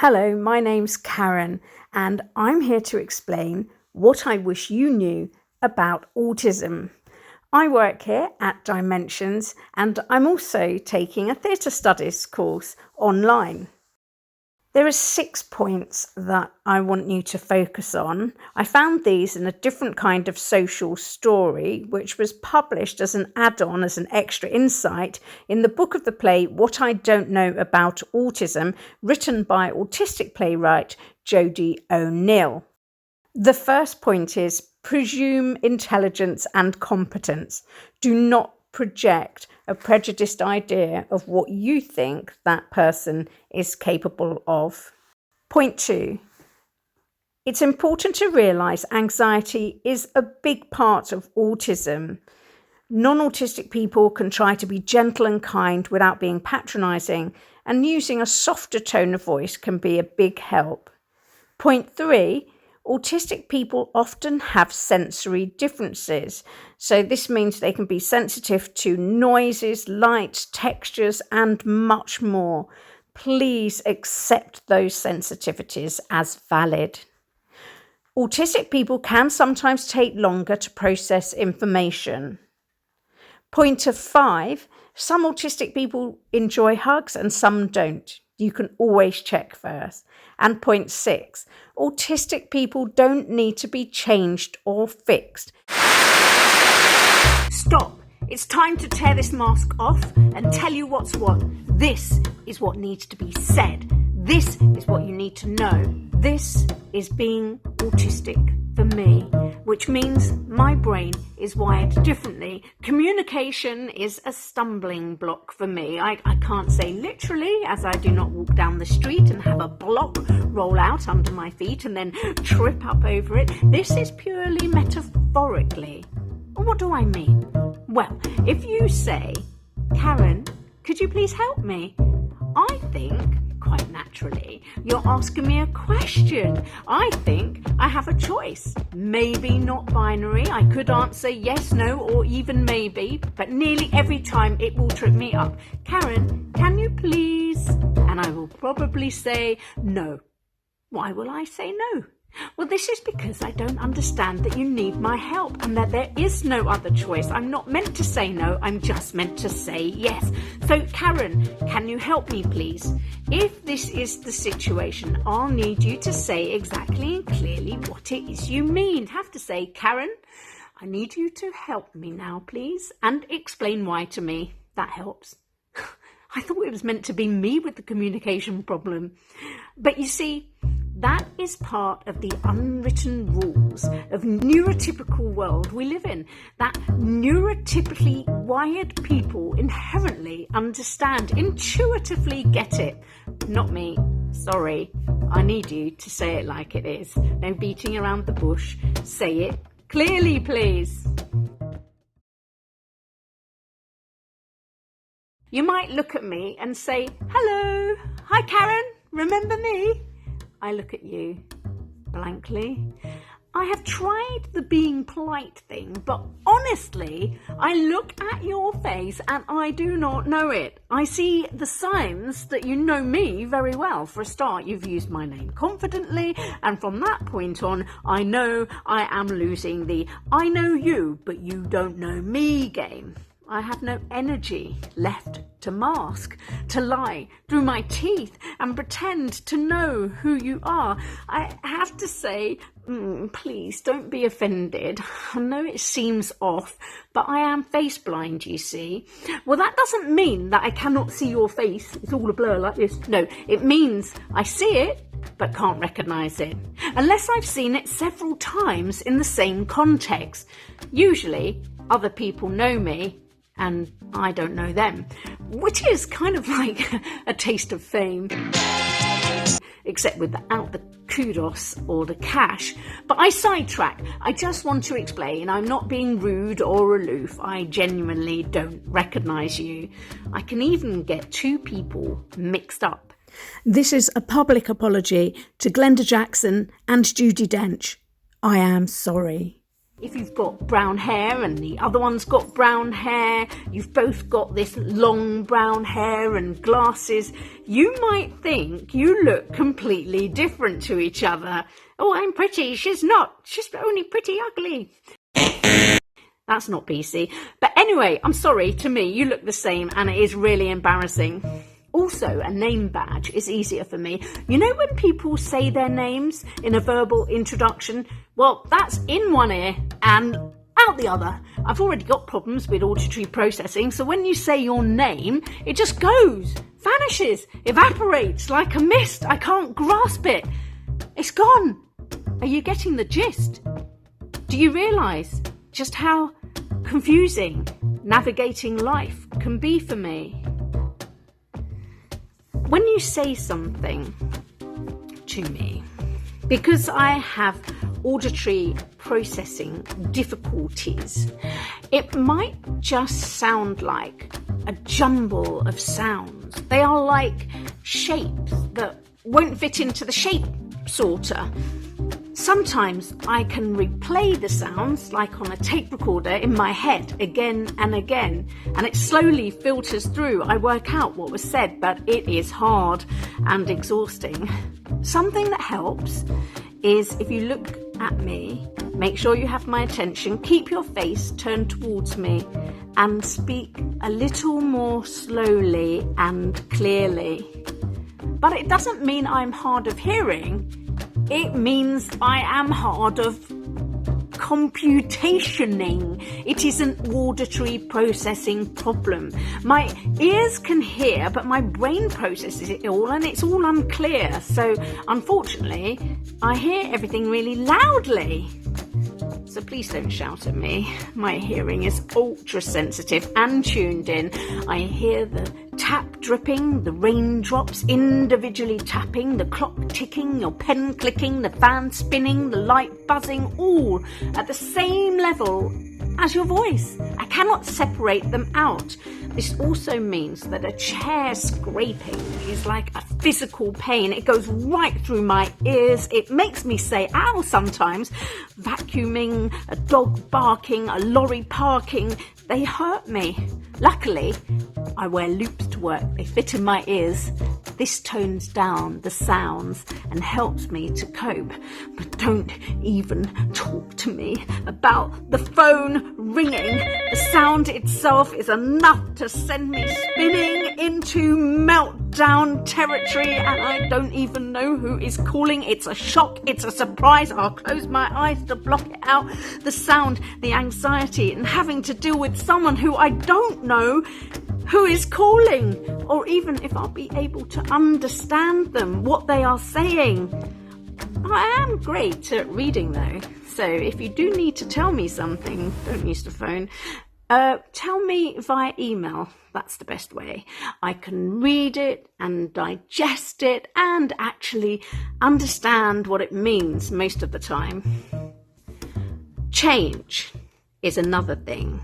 Hello, my name's Karen, and I'm here to explain what I wish you knew about autism. I work here at Dimensions, and I'm also taking a theatre studies course online. There are 6 points that I want you to focus on. I found these in a different kind of social story, which was published as an add-on, as an extra insight, in the book of the play What I Don't Know About Autism, written by autistic playwright Jodie O'Neill. The first point is presume intelligence and competence. Do not project a prejudiced idea of what you think that person is capable of. Point 2. It's important to realise anxiety is a big part of autism. Non-autistic people can try to be gentle and kind without being patronising, and using a softer tone of voice can be a big help. Point 3. Autistic people often have sensory differences, so this means they can be sensitive to noises, light, textures, and much more. Please accept those sensitivities as valid. Autistic people can sometimes take longer to process information. Point 5, some autistic people enjoy hugs and some don't. You can always check first. And point 6, autistic people don't need to be changed or fixed. Stop! It's time to tear this mask off and tell you what's what. This is what needs to be said. This is what you need to know. This is being autistic for me, which means my brain is wired differently. Communication is a stumbling block for me. I can't say literally, as I do not walk down the street and have a block roll out under my feet and then trip up over it. This is purely metaphorically. And what do I mean? Well, if you say, Karen, could you please help me? I think, quite naturally, you're asking me a question. I think I have a choice. Maybe not binary. I could answer yes, no, or even maybe, but nearly every time it will trip me up. Karen, can you please? And I will probably say no. Why will I say no? Well, this is because I don't understand that you need my help and that there is no other choice. I'm not meant to say no, I'm just meant to say yes. So, Karen, can you help me, please? If this is the situation, I'll need you to say exactly and clearly what it is you mean. Have to say, Karen, I need you to help me now, please, and explain why to me. That helps. I thought it was meant to be me with the communication problem. But you see, that is part of the unwritten rules of neurotypical world we live in. That neurotypically wired people inherently understand, intuitively get it. Not me. Sorry. I need you to say it like it is. No beating around the bush. Say it clearly, please. You might look at me and say, hello, hi Karen, remember me? I look at you blankly. I have tried the being polite thing, but honestly, I look at your face and I do not know it. I see the signs that you know me very well. For a start, you've used my name confidently, and from that point on, I know I am losing the I know you, but you don't know me game. I have no energy left to mask, to lie through my teeth and pretend to know who you are. I have to say, please don't be offended. I know it seems off, but I am face blind, you see. Well, that doesn't mean that I cannot see your face. It's all a blur like this. No, it means I see it, but can't recognise it, unless I've seen it several times in the same context. Usually, other people know me, and I don't know them, which is kind of like a taste of fame, except without the kudos or the cash. But I sidetrack. I just want to explain I'm not being rude or aloof. I genuinely don't recognise you. I can even get 2 people mixed up. This is a public apology to Glenda Jackson and Judi Dench. I am sorry. If you've got brown hair and the other one's got brown hair, you've both got this long brown hair and glasses, you might think you look completely different to each other. Oh, I'm pretty. She's not. She's only pretty ugly. That's not PC. But anyway, I'm sorry, to me, you look the same and it is really embarrassing. Also, a name badge is easier for me. You know when people say their names in a verbal introduction? Well, that's in one ear and out the other. I've already got problems with auditory processing, so when you say your name, it just goes, vanishes, evaporates like a mist. I can't grasp it. It's gone. Are you getting the gist? Do you realise just how confusing navigating life can be for me? When you say something to me, because I have auditory processing difficulties, it might just sound like a jumble of sounds. They are like shapes that won't fit into the shape sorter. Sometimes I can replay the sounds like on a tape recorder in my head again and again, and it slowly filters through. I work out what was said, but it is hard and exhausting. Something that helps is if you look at me, make sure you have my attention, keep your face turned towards me, and speak a little more slowly and clearly. But it doesn't mean I'm hard of hearing. It means I am hard of computationing. It is an auditory processing problem. My ears can hear, but my brain processes it all and it's all unclear. So unfortunately, I hear everything really loudly. So please don't shout at me. My hearing is ultra sensitive and tuned in. I hear the tap dripping, the raindrops individually tapping, the clock ticking, your pen clicking, the fan spinning, the light buzzing, all at the same level as your voice. I cannot separate them out. This also means that a chair scraping is like a physical pain. It goes right through my ears. It makes me say ow sometimes. Vacuuming, a dog barking, a lorry parking, they hurt me. Luckily, I wear loops to work. They fit in my ears. This tones down the sounds and helps me to cope. But don't even talk to me about the phone ringing. The sound itself is enough to send me spinning into meltdown territory, and I don't even know who is calling. It's a shock. It's a surprise. I'll close my eyes to block it out. The sound, the anxiety, and having to deal with someone who I don't know who is calling, or even if I'll be able to understand them, what they are saying. I am great at reading though, so if you do need to tell me something, don't use the phone. Tell me via email. That's the best way. I can read it and digest it and actually understand what it means most of the time. Change is another thing.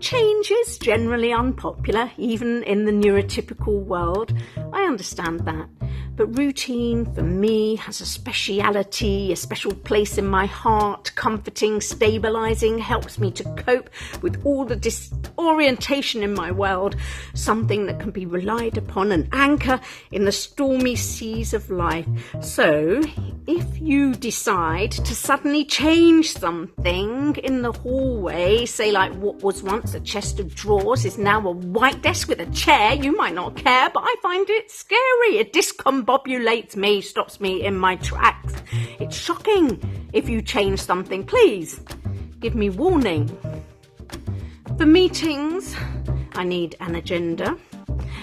Change is generally unpopular, even in the neurotypical world. I understand that. But routine, for me, has a speciality, a special place in my heart, comforting, stabilising, helps me to cope with all the disorientation in my world, something that can be relied upon, an anchor in the stormy seas of life. So, if you decide to suddenly change something in the hallway, say like what was once a chest of drawers is now a white desk with a chair, you might not care, but I find it scary. It discombobulates me, stops me in my tracks. It's shocking. If you change something, please give me warning. For meetings, I need an agenda,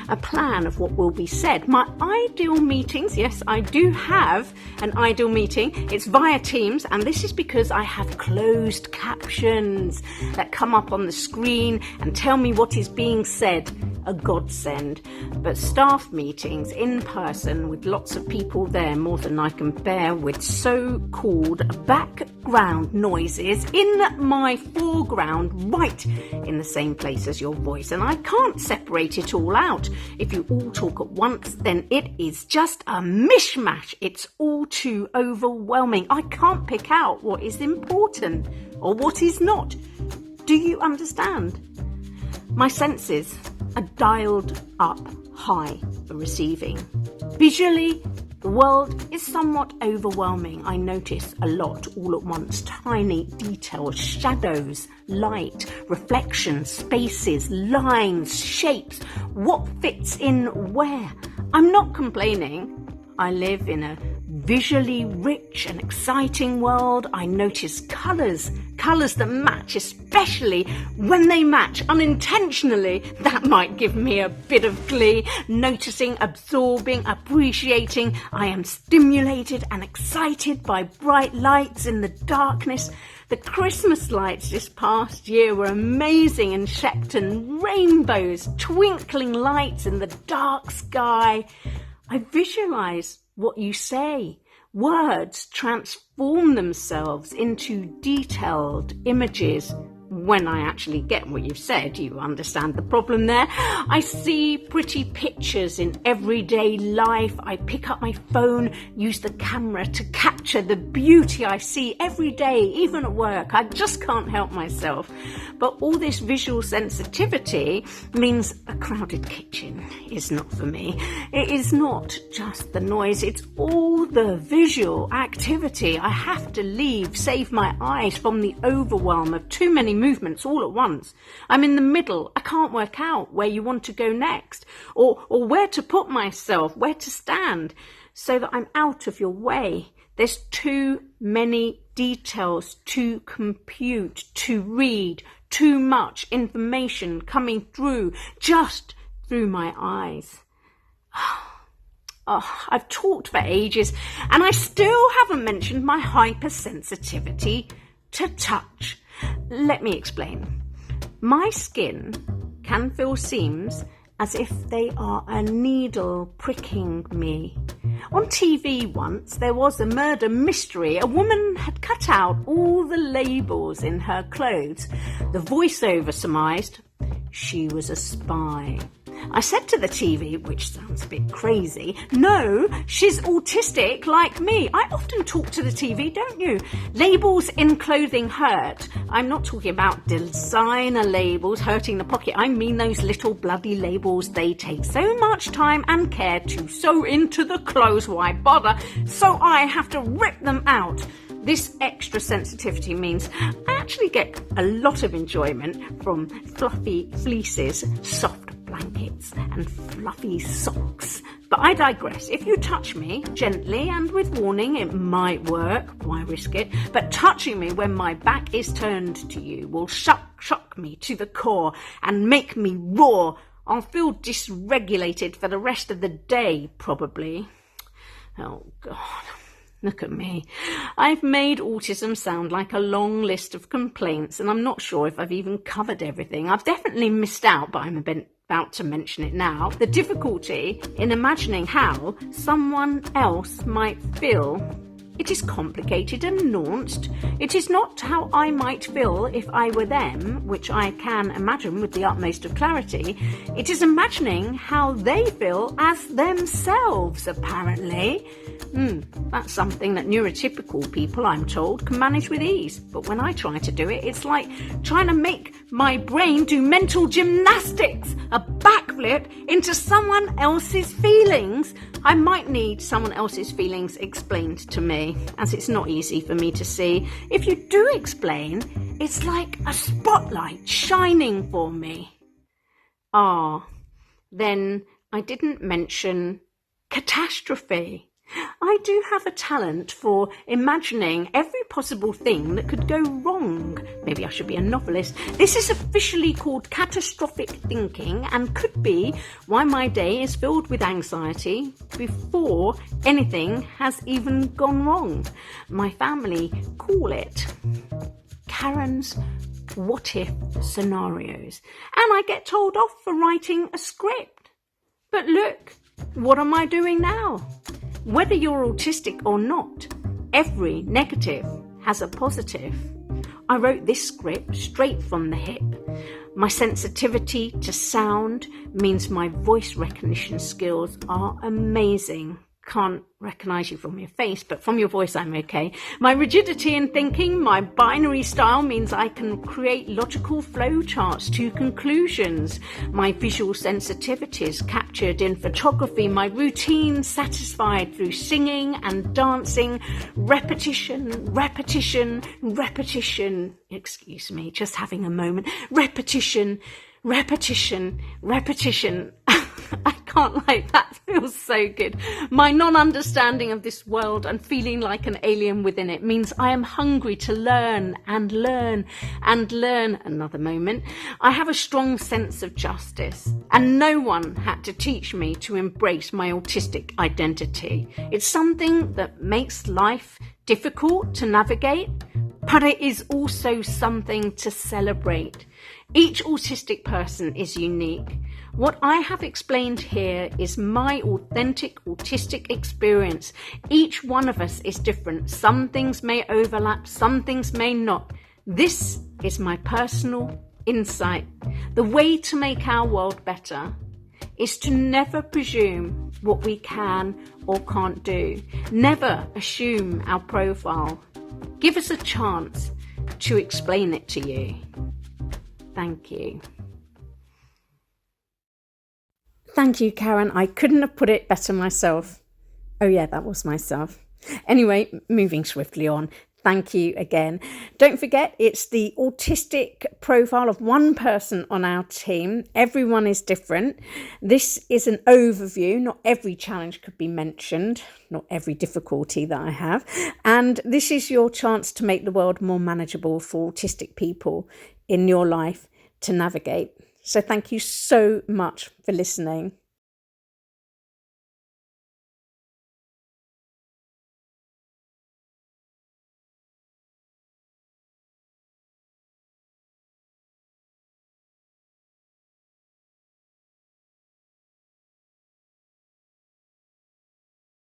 a plan of what will be said. My ideal meetings, yes, I do have an ideal meeting. It's via Teams, and this is because I have closed captions that come up on the screen and tell me what is being said. A godsend. But staff meetings in person with lots of people there, more than I can bear, with so-called back background noises in my foreground, right in the same place as your voice, and I can't separate it all out. If you all talk at once, then it is just a mishmash. It's all too overwhelming. I can't pick out what is important or what is not. Do you understand? My senses are dialed up high for receiving. Visually, the world is somewhat overwhelming. I notice a lot all at once. Tiny details, shadows, light, reflections, spaces, lines, shapes. What fits in where? I'm not complaining. I live in a visually rich and exciting world. I notice colours that match, especially when they match unintentionally. That might give me a bit of glee. Noticing, absorbing, appreciating. I am stimulated and excited by bright lights in the darkness. The Christmas lights this past year were amazing in Shepton. Rainbows, twinkling lights in the dark sky. I visualise what you say. Words transform themselves into detailed images. When I actually get what you've said, you understand the problem there. I see pretty pictures in everyday life. I pick up my phone, use the camera to capture the beauty I see every day, even at work. I just can't help myself. But all this visual sensitivity means a crowded kitchen is not for me. It is not just the noise, it's all the visual activity. I have to save my eyes from the overwhelm of too many movements all at once. I'm in the middle. I can't work out where you want to go next, or where to put myself, where to stand, so that I'm out of your way. There's too many details to compute, to read, too much information coming through, just through my eyes. I've talked for ages, and I still haven't mentioned my hypersensitivity to touch. Let me explain. My skin can feel seams as if they are a needle pricking me. On TV once, there was a murder mystery. A woman had cut out all the labels in her clothes. The voiceover surmised she was a spy. I said to the TV, which sounds a bit crazy, no, she's autistic like me. I often talk to the TV, don't you? Labels in clothing hurt. I'm not talking about designer labels hurting the pocket. I mean those little bloody labels they take so much time and care to sew into the clothes. Why bother? So I have to rip them out. This extra sensitivity means I actually get a lot of enjoyment from fluffy fleeces, soft blankets and fluffy socks. But I digress. If you touch me gently and with warning, it might work. Why risk it? But touching me when my back is turned to you will shock me to the core and make me roar. I'll feel dysregulated for the rest of the day, probably. Oh, God. Look at me. I've made autism sound like a long list of complaints, and I'm not sure if I've even covered everything. I've definitely missed out, but I'm about to mention it now. The difficulty in imagining how someone else might feel. It is complicated and nuanced. It is not how I might feel if I were them, which I can imagine with the utmost of clarity. It is imagining how they feel as themselves, apparently. That's something that neurotypical people, I'm told, can manage with ease. But when I try to do it, it's like trying to make my brain do mental gymnastics, a backflip into someone else's feelings. I might need someone else's feelings explained to me, as it's not easy for me to see. If you do explain, it's like a spotlight shining for me. Then I didn't mention catastrophe. I do have a talent for imagining every possible thing that could go wrong. Maybe I should be a novelist. This is officially called catastrophic thinking and could be why my day is filled with anxiety before anything has even gone wrong. My family call it Karen's what if scenarios, and I get told off for writing a script. But look, what am I doing now? Whether you're autistic or not, every negative as a positive. I wrote this script straight from the hip. My sensitivity to sound means my voice recognition skills are amazing. Can't recognize you from your face, but from your voice I'm okay. My rigidity in thinking, my binary style means I can create logical flow charts to conclusions. My visual sensitivities captured in photography, my routine satisfied through singing and dancing, repetition, excuse me, just having a moment, repetition. I can't lie, that feels so good. My non-understanding of this world and feeling like an alien within it means I am hungry to learn. Another moment. I have a strong sense of justice, and no one had to teach me to embrace my autistic identity. It's something that makes life difficult to navigate, but it is also something to celebrate. Each autistic person is unique. What I have explained here is my authentic autistic experience. Each one of us is different. Some things may overlap, some things may not. This is my personal insight. The way to make our world better is to never presume what we can or can't do. Never assume our profile. Give us a chance to explain it to you. Thank you. Thank you, Karen. I couldn't have put it better myself. Oh yeah, that was myself. Anyway, moving swiftly on. Thank you again. Don't forget, it's the autistic profile of one person on our team. Everyone is different. This is an overview. Not every challenge could be mentioned, not every difficulty that I have. And this is your chance to make the world more manageable for autistic people in your life to navigate. So thank you so much for listening.